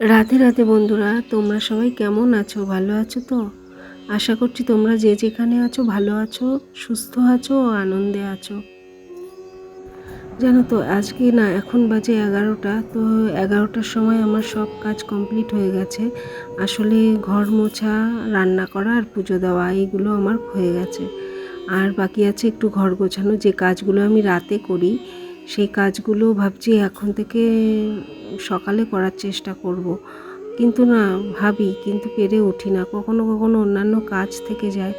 রাধে রাধে বন্ধুরা, তোমরা সবাই কেমন আছো? ভালো আছো তো? আশা করছি তোমরা যে যেখানে আছো ভালো আছো, সুস্থ আছো ও আনন্দে আছো। জানো তো আজকে না এখন বাজে 11টা। তো 11টার সময় আমার সব কাজ কমপ্লিট হয়ে গেছে। আসলে ঘর মোছা, রান্না করা আর পুজো দেওয়া এইগুলো আমার হয়ে গেছে। আর বাকি আছে একটু ঘর গোছানো, যে কাজগুলো আমি রাতে করি সেই কাজগুলো ভাবছি এখন থেকে সকালে করার চেষ্টা করব। কিন্তু না, ভাবি কিন্তু পেরে উঠি না। কখনো কখনো অন্যান্য কাজ থেকে যায়,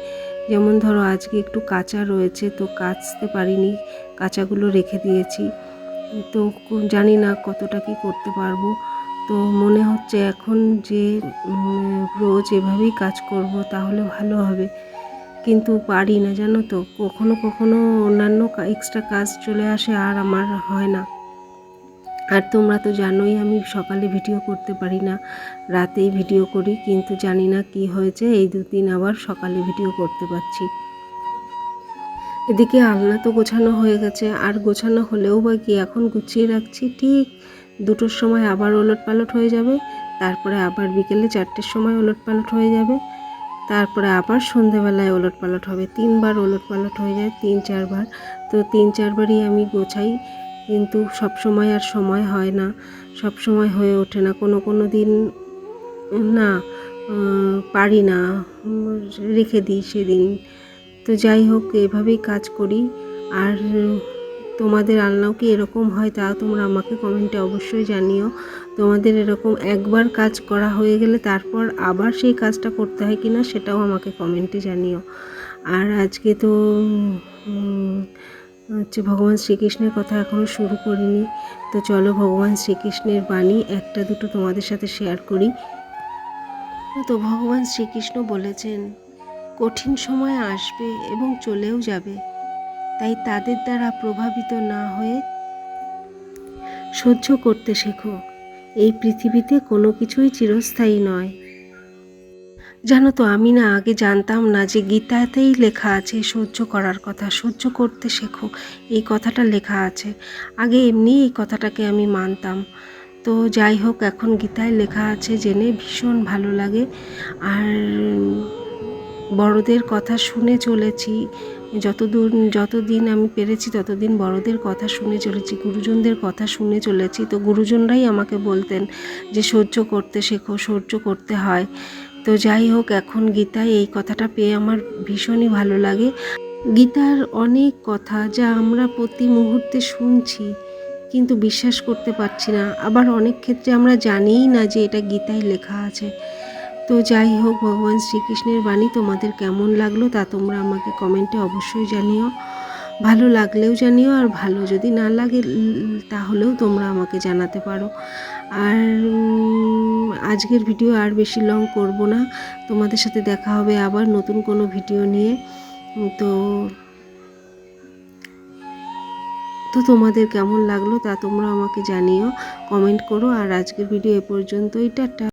যেমন ধরো আজকে একটু কাঁচা রয়েছে তো কাচতে পারিনি, কাঁচাগুলো রেখে দিয়েছি। তো জানি না কতটা কি করতে পারবো। তো মনে হচ্ছে এখন যে রোজ এভাবেই কাজ করব তাহলে ভালো হবে, কিন্তু পারি না। জানো তো কখনো কখনো অন্যান্য এক্সট্রা কাজ চলে আসে আর আমার হয় না। আর তোমরা তো জানোই আমি সকালে ভিডিও করতে পারি না, রাতেই ভিডিও করি। কিন্তু জানি না কি হয়েছে, এই দুদিন আবার সকালে ভিডিও করতে পারছি। এদিকে আলনা তো গোছানো হয়ে গেছে, আর গোছানো হলেও বা কি, এখন গুছিয়ে রাখছি, ঠিক 2টোর সময় আবার ওলটপালট হয়ে যাবে, তারপরে আবার বিকেলে 4টের সময় ওলটপালট হয়ে যাবে, তারপরে আবার সন্ধেবেলায় ওলটপালট হবে। 3বার ওলটপালট হয়ে যায়, 3-4বার। তো 3-4বারই আমি গোছাই, কিন্তু সব সময় আর সময় হয় না, সব সময় হয়ে ওঠে না। কোনো দিন না পারি না, রেখে দিই সেদিন। তো যাই হোক, এভাবেই কাজ করি। আর তোমাদের আলনাও কি এরকম হয় তাও তোমরা আমাকে কমেন্টে অবশ্যই জানিও। তোমাদের এরকম একবার কাজ করা হয়ে গেলে তারপর আবার সেই কাজটা করতে হয় কিনা সেটাও আমাকে কমেন্টে জানিও। আর আজকে তো হচ্ছে ভগবান শ্রীকৃষ্ণের কথা এখনও শুরু করিনি। তো চলো ভগবান শ্রীকৃষ্ণের বাণী একটা দুটো তোমাদের সাথে শেয়ার করি। তো ভগবান শ্রীকৃষ্ণ বলেছেন, কঠিন সময় আসবে এবং চলেও যাবে, তাই তাদের দ্বারা প্রভাবিত না হয়ে সহ্য করতে শেখো। এই পৃথিবীতে কোনো কিছুই চিরস্থায়ী নয়। জানো তো আমি না আগে জানতাম না যে গীতাতেই লেখা আছে সহ্য করার কথা, সহ্য করতে শেখো, এই কথাটা লেখা আছে। আগে এমনি এই কথাটাকে আমি মানতাম। তো যাই হোক, এখন গীতায় লেখা আছে জেনে ভীষণ ভালো লাগে। আর বড়দের কথা শুনে চলেছি, যতদিন আমি পেরেছি ততদিন বড়দের কথা শুনে চলেছি, গুরুজনদের কথা শুনে চলেছি। তো গুরুজনরাই আমাকে বলতেন যে সহ্য করতে শেখো, সহ্য করতে হয়। তো যাই হোক, এখন গীতায় এই কথাটা পেয়ে আমার ভীষণই ভালো লাগে। গীতার অনেক কথা যা আমরা প্রতি মুহূর্তে শুনছি কিন্তু বিশ্বাস করতে পারছি না, আবার অনেক ক্ষেত্রে আমরা জানিই না যে এটা গীতায় লেখা আছে। তো যাই হোক, ভগবান শ্রীকৃষ্ণের বাণী তোমাদের কেমন লাগলো তা তোমরা আমাকে কমেন্টে অবশ্যই জানিও। ভালো লাগলেও জানিও, আর ভালো যদি না লাগে তাহলেও তোমরা আমাকে জানাতে পারো। আর আজকের ভিডিও আর বেশি লং করব না, তোমাদের সাথে দেখা হবে আবার নতুন কোনো ভিডিও নিয়ে। তো তো তোমাদের কেমন লাগলো তা তোমরা আমাকে জানিও, কমেন্ট করো। আর আজকের ভিডিও এ পর্যন্তই, টাটা।